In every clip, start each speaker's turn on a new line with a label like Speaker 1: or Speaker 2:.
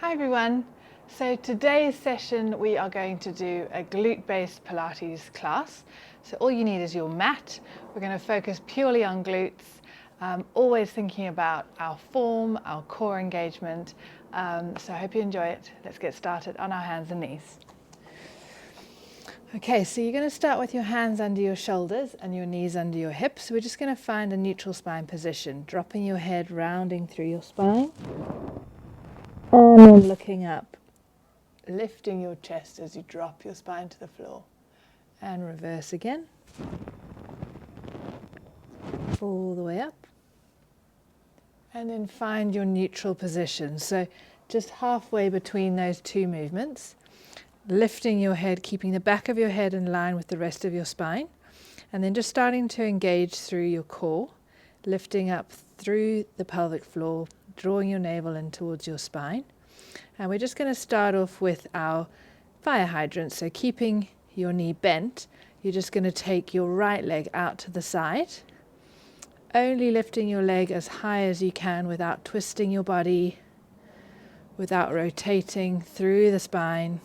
Speaker 1: Hi everyone. So today's session we are going to do a glute-based Pilates class. So all you need is your mat. We're going to focus purely on glutes, always thinking about our form, our core engagement. So I hope you enjoy it. Let's get started on our hands and knees. Okay, so you're going to start with your hands under your shoulders and your knees under your hips. We're just going to find a neutral spine position, dropping your head, rounding through your spine. And then looking up, lifting your chest as you drop your spine to the floor. And reverse again. All the way up. And then find your neutral position. So just halfway between those two movements. Lifting your head, keeping the back of your head in line with the rest of your spine. And then just starting to engage through your core. Lifting up through the pelvic floor, drawing your navel in towards your spine. And we're just going to start off with our fire hydrant. So keeping your knee bent, you're just going to take your right leg out to the side. Only lifting your leg as high as you can without twisting your body, without rotating through the spine.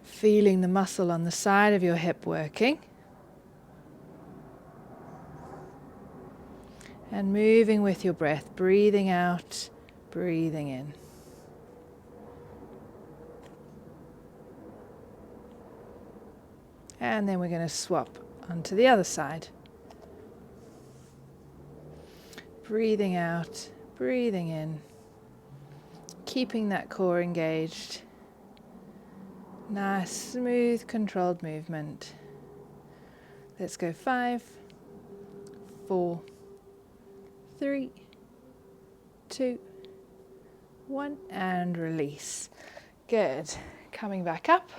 Speaker 1: Feeling the muscle on the side of your hip working. And moving with your breath, breathing out, breathing in. And then we're going to swap onto the other side. Breathing out, breathing in. Keeping that core engaged. Nice, smooth, controlled movement. Let's go 5, 4, 3, 2, 1, and release. Good. Coming back up,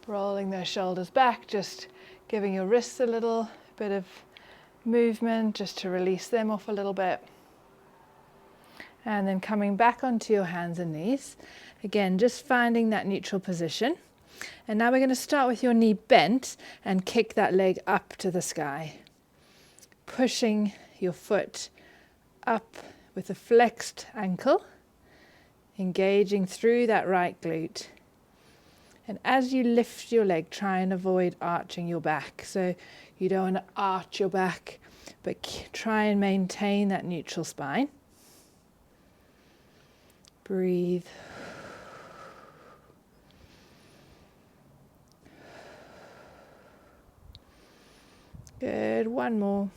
Speaker 1: rolling those shoulders back, just giving your wrists a little bit of movement just to release them off a little bit. And then coming back onto your hands and knees. Again, just finding that neutral position. And now we're going to start with your knee bent and kick that leg up to the sky. Pushing your foot up with a flexed ankle, engaging through that right glute. And as you lift your leg, try and avoid arching your back. So you don't want to arch your back, but try and maintain that neutral spine. Breathe. Good, one more.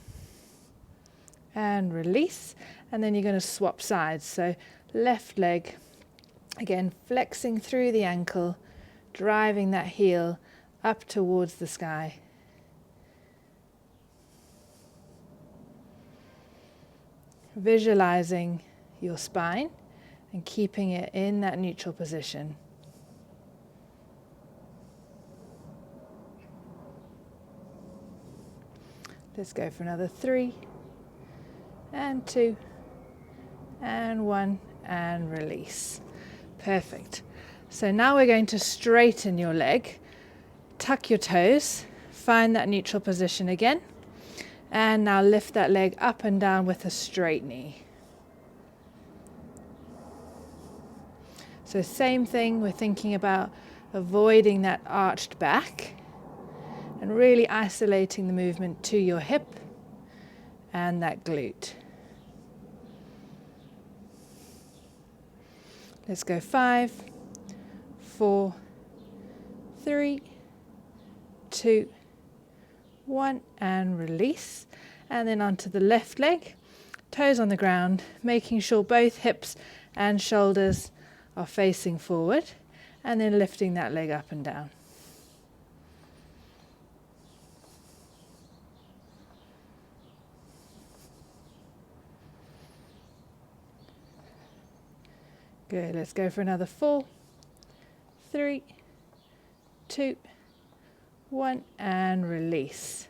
Speaker 1: And release. And then you're going to swap sides. So left leg, again, flexing through the ankle, driving that heel up towards the sky. Visualizing your spine and keeping it in that neutral position. Let's go for another 3, and 2, and 1, and release. Perfect. So now we're going to straighten your leg, tuck your toes, find that neutral position again, and now lift that leg up and down with a straight knee. So same thing, we're thinking about avoiding that arched back and really isolating the movement to your hip and that glute. Let's go 5, 4, 3, 2, 1, and release. And then onto the left leg, toes on the ground, making sure both hips and shoulders are facing forward, and then lifting that leg up and down. Good, let's go for another 4, 3, 2, 1, and release.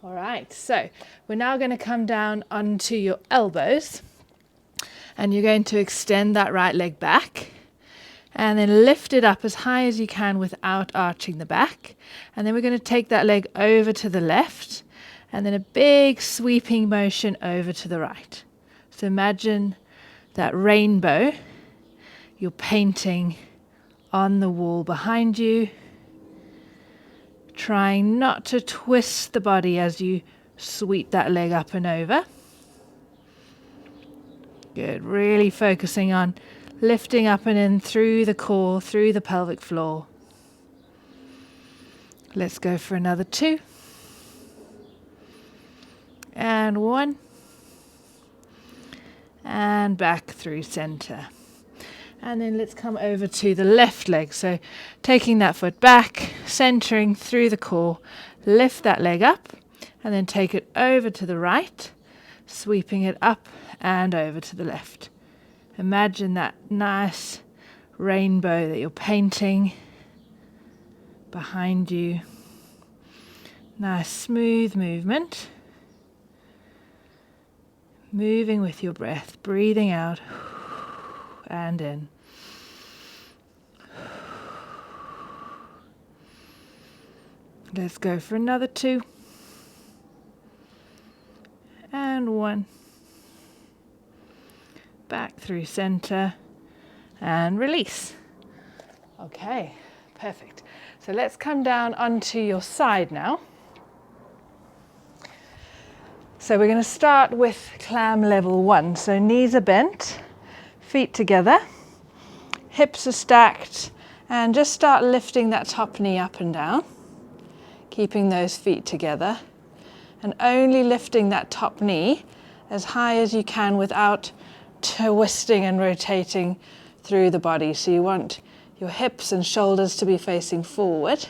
Speaker 1: All right, so we're now going to come down onto your elbows, and you're going to extend that right leg back, and then lift it up as high as you can without arching the back. And then we're going to take that leg over to the left, and then a big sweeping motion over to the right. So imagine that rainbow you're painting on the wall behind you, trying not to twist the body as you sweep that leg up and over. Good, really focusing on lifting up and in through the core, through the pelvic floor. Let's go for another 2. And 1. And back through center. And then let's come over to the left leg. So taking that foot back, centering through the core, lift that leg up, and then take it over to the right, sweeping it up and over to the left. Imagine that nice rainbow that you're painting behind you. Nice smooth movement. Moving with your breath, breathing out and in. Let's go for another 2. And 1. Back through center and release. Okay, perfect. So let's come down onto your side now. So we're going to start with clam level 1. So knees are bent, feet together, hips are stacked, and just start lifting that top knee up and down, keeping those feet together, and only lifting that top knee as high as you can without twisting and rotating through the body. So you want your hips and shoulders to be facing forward.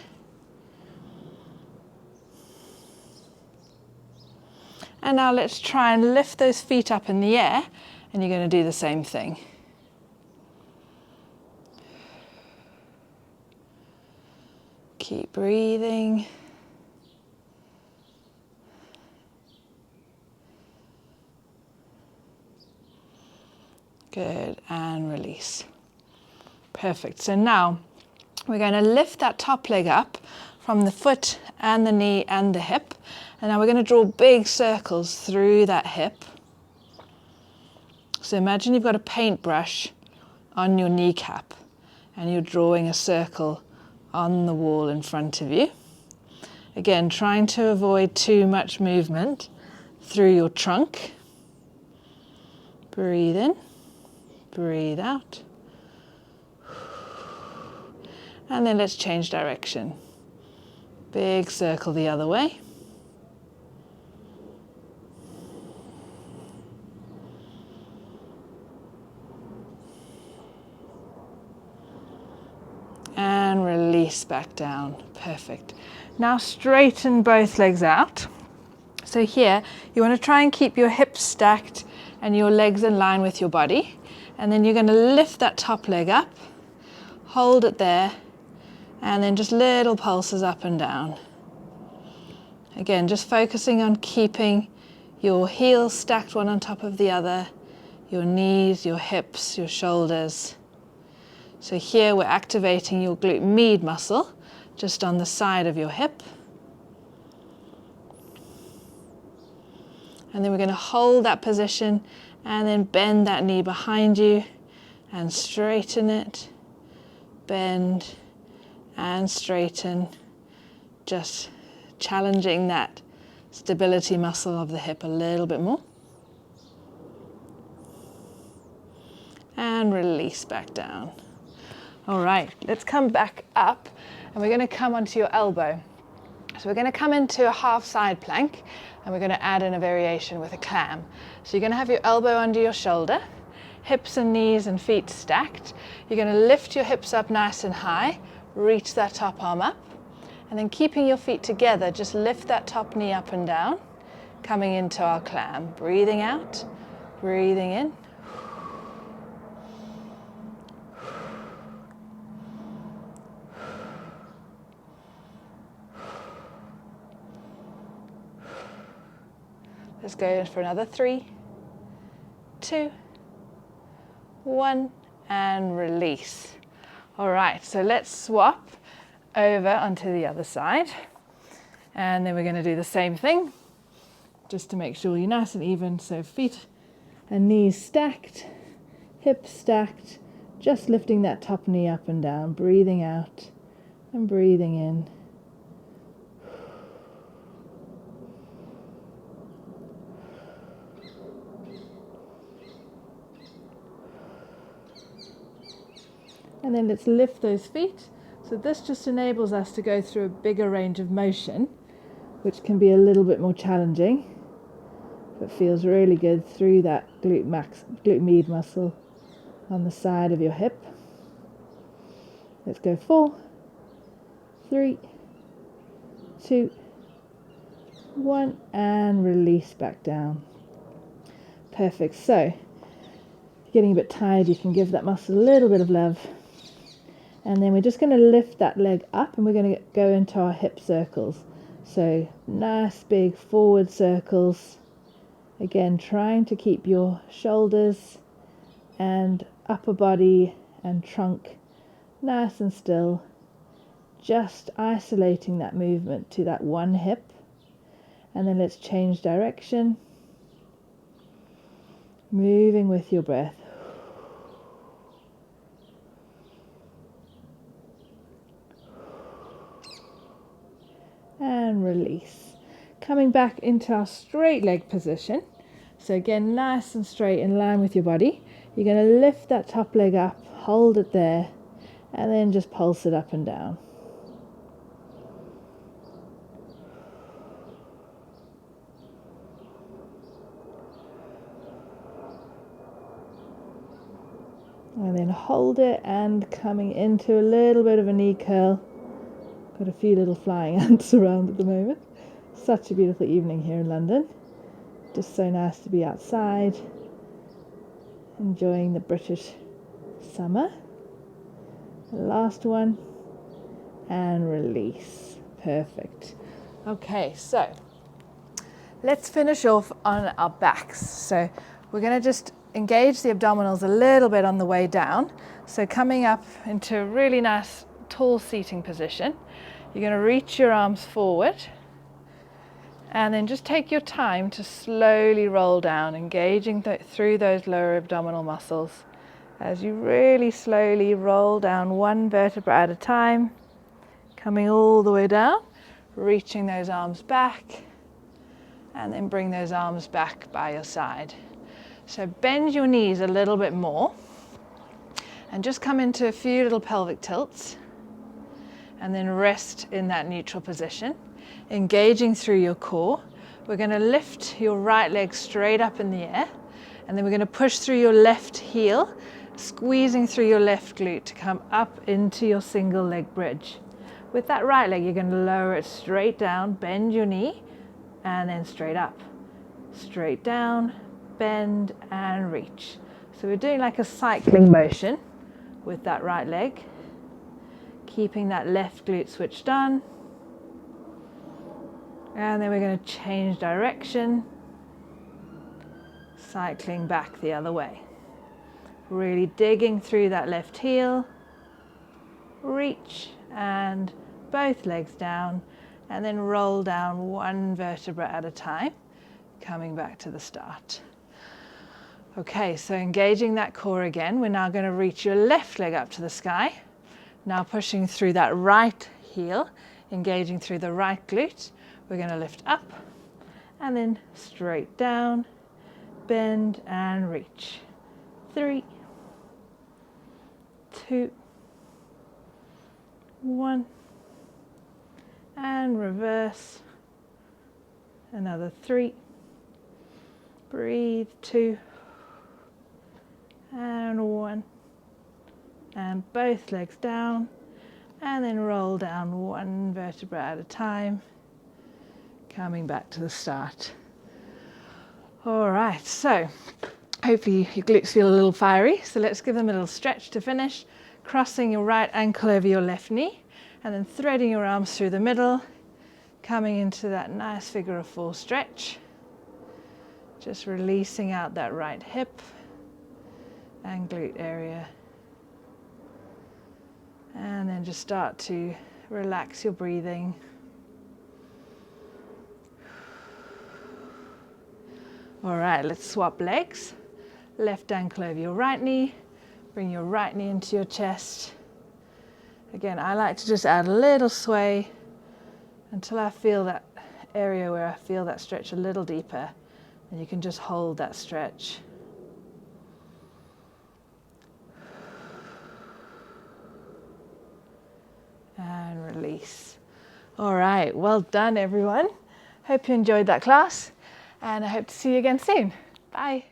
Speaker 1: And now let's try and lift those feet up in the air, and you're going to do the same thing. Keep breathing. Good, and release. Perfect. So now we're going to lift that top leg up from the foot and the knee and the hip. And now we're going to draw big circles through that hip. So imagine you've got a paintbrush on your kneecap and you're drawing a circle on the wall in front of you. Again, trying to avoid too much movement through your trunk. Breathe in, breathe out. And then let's change direction. Big circle the other way. And release back down. Perfect. Now straighten both legs out. So here, you want to try and keep your hips stacked and your legs in line with your body. And then you're going to lift that top leg up, hold it there, and then just little pulses up and down. Again, just focusing on keeping your heels stacked one on top of the other, your knees, your hips, your shoulders. So here we're activating your glute med muscle just on the side of your hip. And then we're going to hold that position and then bend that knee behind you and straighten it. Bend and straighten, just challenging that stability muscle of the hip a little bit more. And release back down. All right, let's come back up and we're going to come onto your elbow. So we're going to come into a half side plank and we're going to add in a variation with a clam. So you're going to have your elbow under your shoulder, hips and knees and feet stacked. You're going to lift your hips up nice and high, reach that top arm up, and then keeping your feet together, just lift that top knee up and down, coming into our clam. Breathing out, breathing in. Let's go for another 3, 2, 1, and release. All right, so let's swap over onto the other side. And then we're going to do the same thing, just to make sure you're nice and even. So feet and knees stacked, hips stacked, just lifting that top knee up and down, breathing out and breathing in. And then let's lift those feet. So this just enables us to go through a bigger range of motion, which can be a little bit more challenging, but feels really good through that glute med muscle on the side of your hip. Let's go 4, 3, 2, 1, and release back down. Perfect. So, if you're getting a bit tired, you can give that muscle a little bit of love. And then we're just going to lift that leg up and we're going to go into our hip circles. So nice big forward circles. Again, trying to keep your shoulders and upper body and trunk nice and still. Just isolating that movement to that one hip. And then let's change direction. Moving with your breath. And release. Coming back into our straight leg position. So again, nice and straight in line with your body. You're going to lift that top leg up, hold it there, and then just pulse it up and down. And then hold it and coming into a little bit of a knee curl. Got a few little flying ants around at the moment. Such a beautiful evening here in London. Just so nice to be outside, enjoying the British summer. Last one, and release. Perfect. Okay, so let's finish off on our backs. So we're going to just engage the abdominals a little bit on the way down. So coming up into a really nice tall seating position. You're going to reach your arms forward and then just take your time to slowly roll down, engaging through those lower abdominal muscles as you really slowly roll down one vertebra at a time, coming all the way down, reaching those arms back, and then bring those arms back by your side. So bend your knees a little bit more and just come into a few little pelvic tilts. And then rest in that neutral position, engaging through your core. We're going to lift your right leg straight up in the air, and then we're going to push through your left heel, squeezing through your left glute to come up into your single leg bridge. With that right leg, you're going to lower it straight down, bend your knee, and then straight up. Straight down, bend, and reach. So we're doing like a cycling motion with that right leg. Keeping that left glute switched on. And then we're going to change direction, cycling back the other way. Really digging through that left heel, reach, and both legs down, and then roll down one vertebra at a time, coming back to the start. Okay, so engaging that core again, we're now going to reach your left leg up to the sky. Now pushing through that right heel, engaging through the right glute. We're going to lift up and then straight down, bend and reach. 3, 2, 1, and reverse. Another 3, breathe, 2, and 1. And both legs down, and then roll down one vertebra at a time, coming back to the start. All right, so hopefully your glutes feel a little fiery, so let's give them a little stretch to finish, crossing your right ankle over your left knee, and then threading your arms through the middle, coming into that nice figure of 4 stretch, just releasing out that right hip and glute area. And then just start to relax your breathing. All right, let's swap legs. Left ankle over your right knee. Bring your right knee into your chest. Again, I like to just add a little sway until I feel that area where I feel that stretch a little deeper. And you can just hold that stretch. And release. All right, well done everyone. Hope you enjoyed that class, and I hope to see you again soon. Bye.